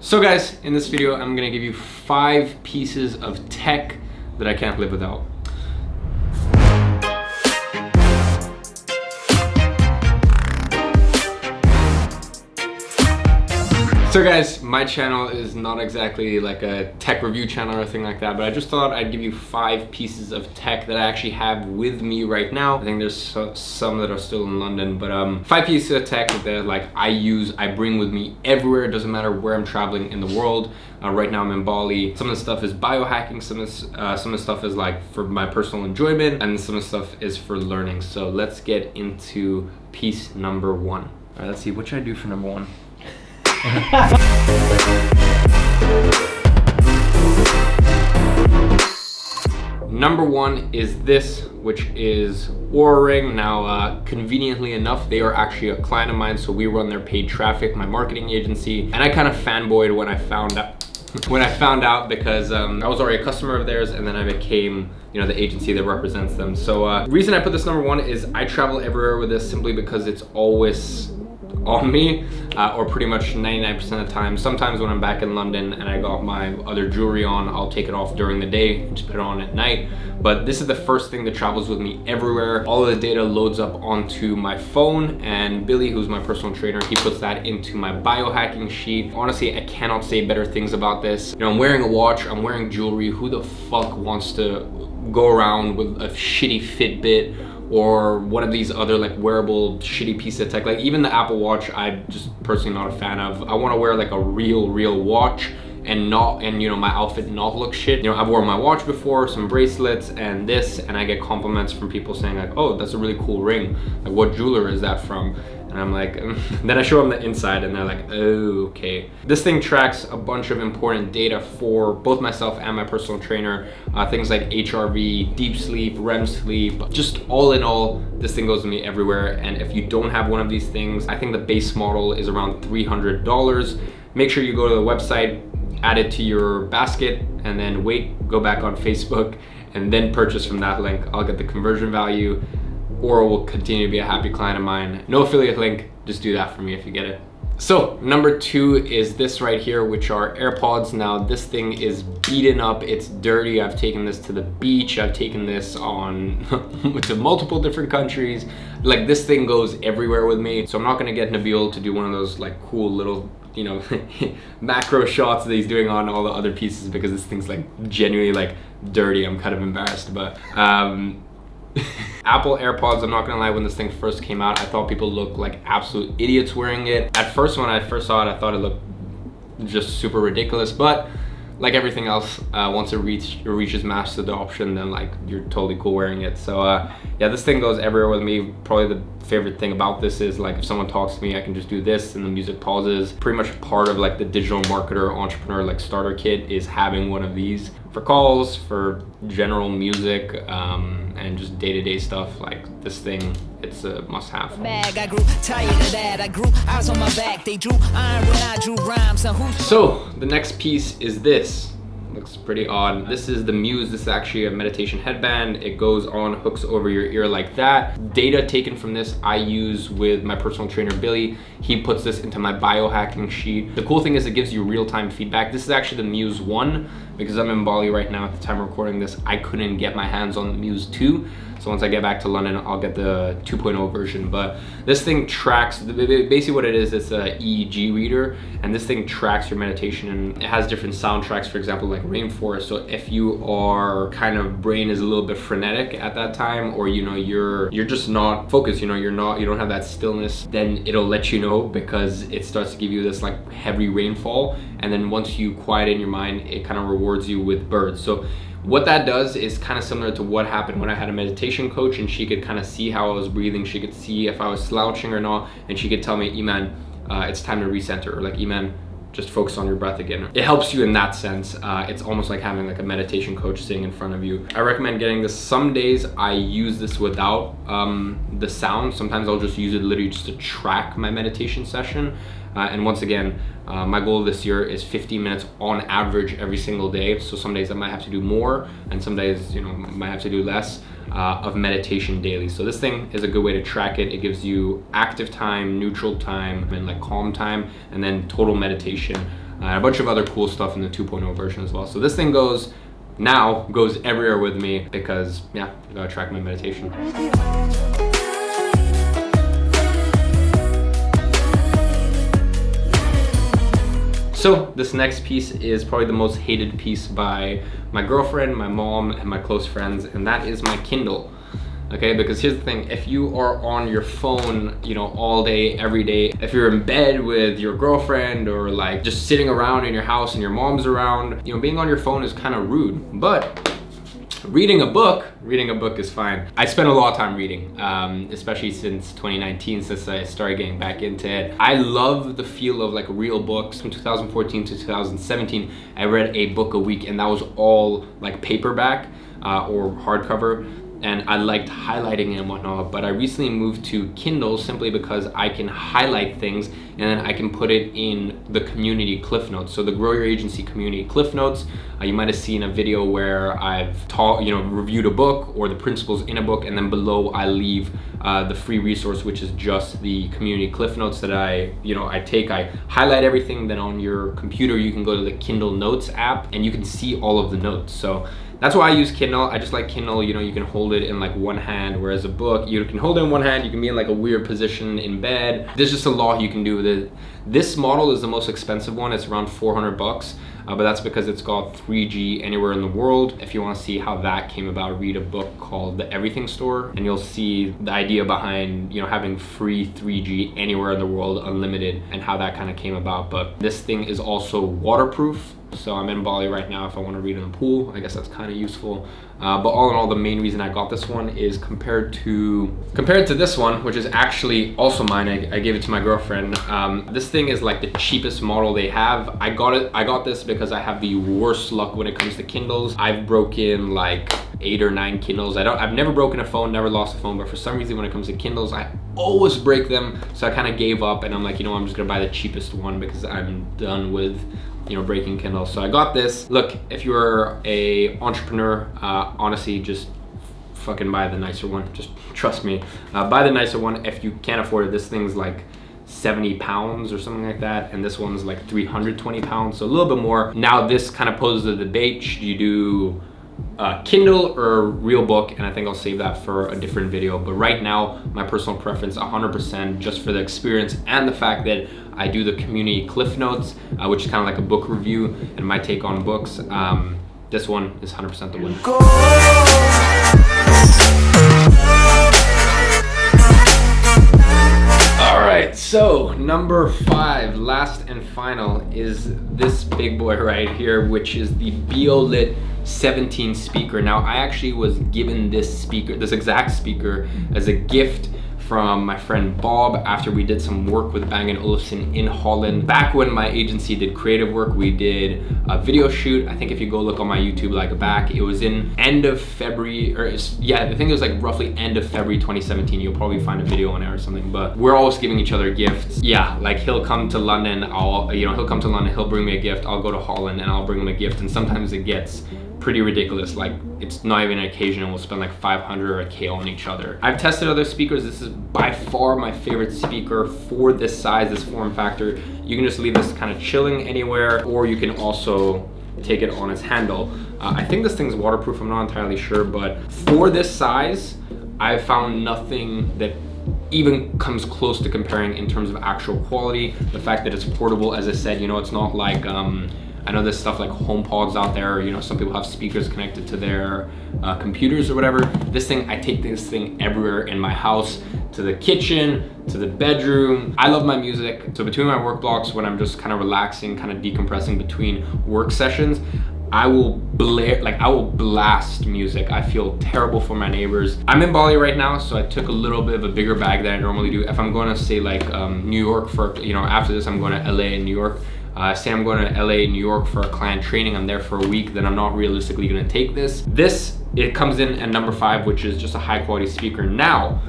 So guys, in this video, I'm gonna give you 5 pieces of tech that I can't live without. So guys, my channel is not exactly like a tech review channel or anything like that, but I just thought I'd give you 5 pieces of tech that I actually have with me right now. I think there's some that are still in London, but 5 pieces of tech that like I bring with me everywhere. It doesn't matter where I'm traveling in the world. Right now I'm in Bali. Some of the stuff is biohacking, some of the stuff is like for my personal enjoyment, and some of the stuff is for learning. So let's get into piece number 1. All right, let's see, what should I do for number 1? Number 1 is this, which is Oura Ring. Now, conveniently enough, they are actually a client of mine, so we run their paid traffic, my marketing agency, and I kind of fanboyed when I found out because I was already a customer of theirs, and then I became, you know, the agency that represents them. So reason I put this number 1 is I travel everywhere with this simply because it's always on me, or pretty much 99% of the time. Sometimes when I'm back in London and I got my other jewelry on, I'll take it off during the day and just put it on at night. But this is the first thing that travels with me everywhere. All of the data loads up onto my phone, and Billy, who's my personal trainer, he puts that into my biohacking sheet. Honestly, I cannot say better things about this. You know, I'm wearing a watch, I'm wearing jewelry. Who the fuck wants to go around with a shitty Fitbit or one of these other like wearable shitty piece of tech? Like even the Apple Watch, I'm just personally not a fan of. I want to wear like a real watch and you know, my outfit not look shit. You know, I've worn my watch before, some bracelets and this, and I get compliments from people saying like, oh, that's a really cool ring. Like, what jeweler is that from? And I'm like, then I show them the inside and they're like, oh, okay. This thing tracks a bunch of important data for both myself and my personal trainer. Things like HRV, deep sleep, REM sleep, just all in all, this thing goes with me everywhere. And if you don't have one of these things, I think the base model is around $300. Make sure you go to the website, add it to your basket, and then go back on Facebook, and then purchase from that link. I'll get the conversion value, or will continue to be a happy client of mine. No affiliate link, just do that for me if you get it. So number 2 is this right here, which are Airpods. Now this thing is beaten up, it's dirty. I've taken this to the beach, I've taken this on to multiple different countries. Like, this thing goes everywhere with me. So I'm not gonna get Nabil to do one of those like cool little, you know, macro shots that he's doing on all the other pieces, because this thing's like genuinely like dirty. I'm kind of embarrassed, but Apple Airpods, I'm not gonna lie, when this thing first came out, I thought people looked like absolute idiots wearing it. At first, when I first saw it, I thought it looked just super ridiculous, but like everything else, once it reaches mass adoption, then like you're totally cool wearing it. So yeah, this thing goes everywhere with me. Probably the favorite thing about this is like if someone talks to me, I can just do this and the music pauses. Pretty much part of like the digital marketer, entrepreneur like starter kit is having one of these for calls, for general music, and just day-to-day stuff. Like this thing, it's a must-have. I grew tired of that. I grew eyes on my back. They drew iron when I drew rhymes. So the next piece is this. Looks pretty odd. This is the Muse. This is actually a meditation headband. It goes on, hooks over your ear like that. Data taken from this I use with my personal trainer Billy. He puts this into my biohacking sheet. The cool thing is it gives you real-time feedback. This is actually the Muse 1, because I'm in Bali right now at the time of recording this. I couldn't get my hands on the Muse 2. So once I get back to London, I'll get the 2.0 version. But this thing tracks, basically what it is, it's a EEG reader, and this thing tracks your meditation, and it has different soundtracks, for example, like rainforest. So if you are kind of brain is a little bit frenetic at that time, or you know, you're just not focused, you know, you don't have that stillness, then it'll let you know, because it starts to give you this like heavy rainfall. And then once you quiet in your mind, it kind of rewards you with birds. So what that does is kind of similar to what happened when I had a meditation coach, and she could kind of see how I was breathing. She could see if I was slouching or not, and she could tell me, Iman, it's time to recenter, or like, Iman, just focus on your breath again. It helps you in that sense. It's almost like having like a meditation coach sitting in front of you. I recommend getting this. Some days I use this without the sound. Sometimes I'll just use it literally just to track my meditation session. And once again, my goal this year is 15 minutes on average every single day. So some days I might have to do more, and some days, you know, I might have to do less of meditation daily. So this thing is a good way to track it. It gives you active time, neutral time, and like calm time, and then total meditation. and a bunch of other cool stuff in the 2.0 version as well. So this thing goes everywhere with me because yeah, I gotta track my meditation. So this next piece is probably the most hated piece by my girlfriend, my mom, and my close friends, and that is my Kindle. Okay, because here's the thing, if you are on your phone, you know, all day, every day, if you're in bed with your girlfriend or like just sitting around in your house and your mom's around, you know, being on your phone is kind of rude. But reading a book is fine. I spend a lot of time reading, especially since 2019, since I started getting back into it. I love the feel of like real books. From 2014 to 2017, I read a book a week, and that was all like paperback or hardcover. And I liked highlighting it and whatnot, but I recently moved to Kindle simply because I can highlight things and then I can put it in the community cliff notes. So the Grow Your Agency community cliff notes, you might have seen a video where I've taught, you know, reviewed a book or the principles in a book, and then below I leave the free resource, which is just the community cliff notes that I highlight everything. Then on your computer, you can go to the Kindle Notes app and you can see all of the notes. So that's why I use Kindle. I just like Kindle, you know, you can hold it in like one hand, whereas a book, you can hold it in one hand, you can be in like a weird position in bed. There's just a lot you can do with it. This model is the most expensive one. It's around 400 bucks, but that's because it's got 3G anywhere in the world. If you want to see how that came about, read a book called The Everything Store, and you'll see the idea behind, you know, having free 3G anywhere in the world, unlimited, and how that kind of came about. But this thing is also waterproof. So I'm in Bali right now. If I want to read in the pool, I guess that's kind of useful. But all in all, the main reason I got this one is compared to this one, which is actually also mine. I gave it to my girlfriend. This thing is like the cheapest model they have. I got this because I have the worst luck when it comes to Kindles. I've broken like 8 or 9 Kindles. I've never broken a phone, never lost a phone, but for some reason when it comes to Kindles, I always break them. So I kind of gave up, and I'm like, you know, I'm just gonna buy the cheapest one because I'm done with, you know, breaking Kindle. So I got this. Look, if you're a entrepreneur, honestly, just fucking buy the nicer one. Just trust me, buy the nicer one. If you can't afford it, this thing's like 70 pounds or something like that, and this one's like 320 pounds, so a little bit more. Now this kind of poses a debate: should you do Kindle or real book? And I think I'll save that for a different video. But right now, my personal preference 100%, just for the experience and the fact that I do the community cliff notes, which is kind of like a book review and my take on books. This one is 100% the winner. Alright, so number 5, last and final, is this big boy right here, which is the Beolit 17 speaker. Now, I actually was given this exact speaker, as a gift from my friend Bob after we did some work with Bang & Olufsen in Holland. Back when my agency did creative work, we did a video shoot. I think if you go look on my YouTube like back, it was in end of February, or yeah, I think it was like roughly end of February 2017. You'll probably find a video on it or something, but we're always giving each other gifts. Yeah, like he'll come to London, he'll come to London, he'll bring me a gift, I'll go to Holland and I'll bring him a gift, and sometimes it gets pretty ridiculous. Like, it's not even an occasion and we'll spend like 500 or a K on each other. I've tested other speakers. This is by far my favorite speaker for this size, this form factor. You can just leave this kind of chilling anywhere, or you can also take it on its handle. I think this thing's waterproof, I'm not entirely sure, but for this size, I've found nothing that even comes close to comparing in terms of actual quality. The fact that it's portable, as I said, you know, it's not like, I know there's stuff like HomePods out there, you know, some people have speakers connected to their computers or whatever. This thing, I take this thing everywhere in my house, to the kitchen, to the bedroom. I love my music. So between my work blocks, when I'm just kind of relaxing, kind of decompressing between work sessions, I will blast music. I feel terrible for my neighbors. I'm in Bali right now, so I took a little bit of a bigger bag than I normally do. If I'm going to say like New York for, you know, after this I'm going to LA and New York. Say I'm going to LA, New York for a client training, I'm there for a week, then I'm not realistically going to take this. It comes in at number 5, which is just a high quality speaker. Now,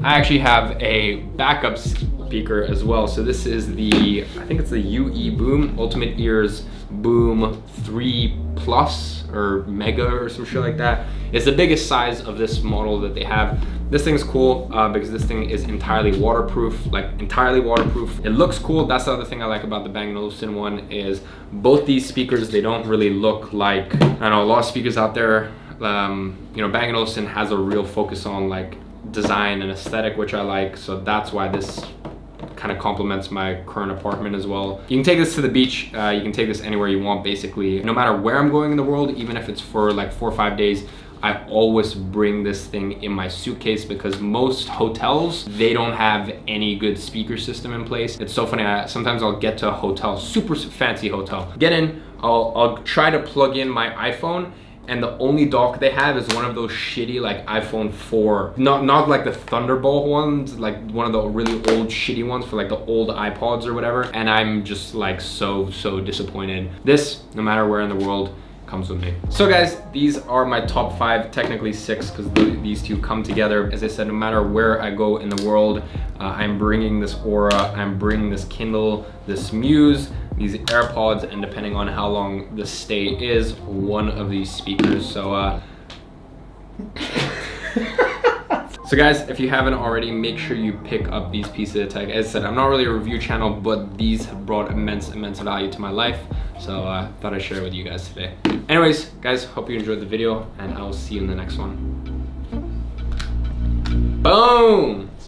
I actually have a backup speaker as well. So this is the, I think it's the UE Boom, Ultimate Ears Boom 3 Plus or Mega or some shit like that. It's the biggest size of this model that they have. This thing's cool because this thing is entirely waterproof, like entirely waterproof. It looks cool. That's the other thing I like about the Bang & Olufsen one is both these speakers, they don't really look like, I know a lot of speakers out there, you know, Bang & Olufsen has a real focus on like design and aesthetic, which I like. So that's why this kind of complements my current apartment as well. You can take this to the beach. You can take this anywhere you want, basically. No matter where I'm going in the world, even if it's for like 4 or 5 days, I always bring this thing in my suitcase because most hotels, they don't have any good speaker system in place. It's so funny, sometimes I'll get to a hotel, super fancy hotel. Get in, I'll try to plug in my iPhone, and the only dock they have is one of those shitty like iPhone 4, not like the Thunderbolt ones, like one of the really old shitty ones for like the old iPods or whatever. And I'm just like so disappointed. This, no matter where in the world, comes with me. So guys, these are my top 5, technically 6 because these two come together. As I said, no matter where I go in the world, I'm bringing this Oura, I'm bringing this Kindle, this Muse, these Airpods, and depending on how long the stay is, one of these speakers. So so guys, if you haven't already, make sure you pick up these pieces of tech. As I said, I'm not really a review channel, but these have brought immense value to my life. So I thought I'd share it with you guys today. Anyways, guys, hope you enjoyed the video, and I will see you in the next one. Boom!